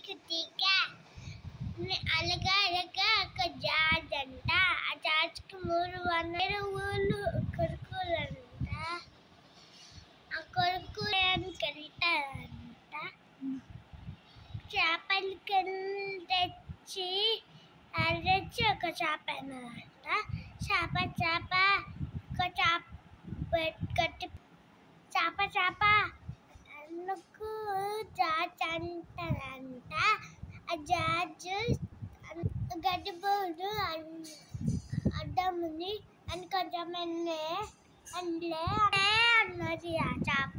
కుట్టిగా అలగా అలగా ఒక జాజ్ అంట. ఆ జాజ్కి 300 ఊళ్ళు కొడుకులంట. ఆ కొడుకులకి వెళ్తారంట. చేపలు తెచ్చి ఒక చేప అన్నారంట. చేప ఒక గట్టి చేప అందుకు జాజ్ అంటారంట. ఆ జాజ్ గడ్డిపోడు అడ్డముని అని కొంచెం అన్నది ఆ చేప.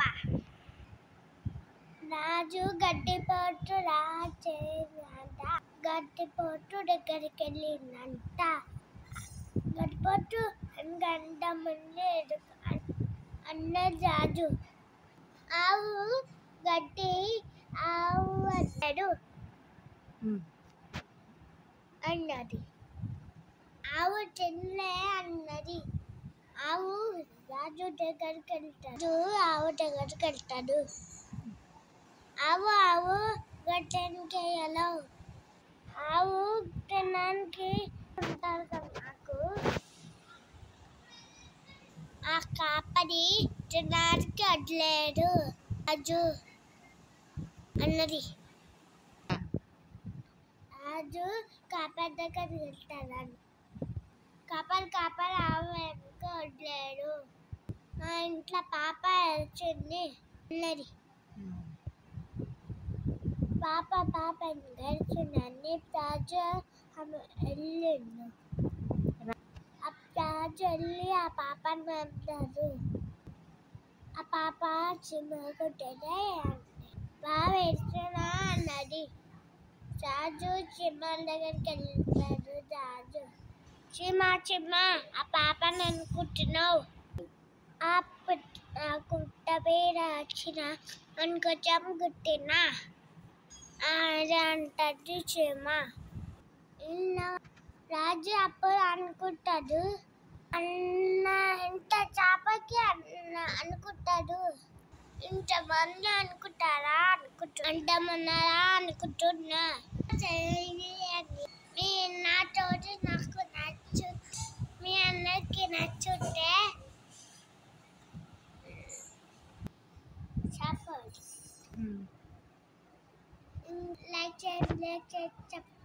రాజు గడ్డిపోటు రాజేనంట. గడ్డిపోటు దగ్గరికి వెళ్ళిందంట. గడ్డిపోటు గంటముంది అన్న రాజు. ఆవు అన్నాడు అన్నది. ఆవు తిన్నే అన్నది. ఆవు రాజు దగ్గరికి వెళ్తాడు. ఆవు గడ్డానికి ఎలా ఆవు తినడానికి ఉంటారు కదా. నాకు ఆ కాపరి తినడానికి వడ్లేడు రాజు అన్నది. రాజు కాపరి దగ్గరికి వెళ్తాడు. కాపరి ఆవు వెనుక వడ్లేడు. మా ఇంట్లో పాప వచ్చింది అన్నది. పాప గడిచిందని రాజు వెళ్ళిండు. రాజు వెళ్ళి ఆ పాపని అన్నాడు. ఆ పాప చిమ్మకుంటేనే బాగా ఇస్తున్నా అన్నది. రాజు చిమ్మల దగ్గరికి వెళ్తాడు. రాజు చిమ్మ ఆ పాపని అనుకుంటున్నావు. ఆ కుట్ట పేరు వచ్చిన కొంచెం గుట్టినా అది అంటది చిమ్మ. రాజు అప్పుడు అనుకుంటాడు, ఇంత చేపకి అనుకుంటాడు. ఇంతమంది అనుకుంటారా అంతమన్నారా అనుకుంటున్నా. మీ నాతోటి నాకు నచ్చు, మీ అందరికి నచ్చుతే చెప్పండి. లైక్ చేయండి, చెప్తాను.